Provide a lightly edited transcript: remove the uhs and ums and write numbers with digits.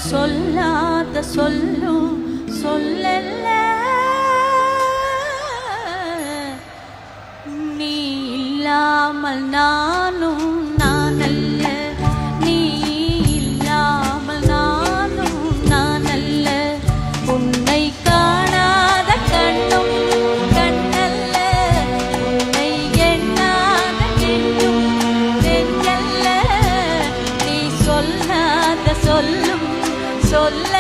சொல்லாத சொல்லும் சொல்லல்ல. நீ இல்லாமல் நானும் நானல்ல, நீ இல்லாமல் நானும் நானல்ல. உன்னை காணாத கண்ணும் கண்ணல்ல, உன்னை எண்ணாத நெஞ்சும் நெஞ்சல்ல. நீ சொல்லாத சொல்லும் சொல்ல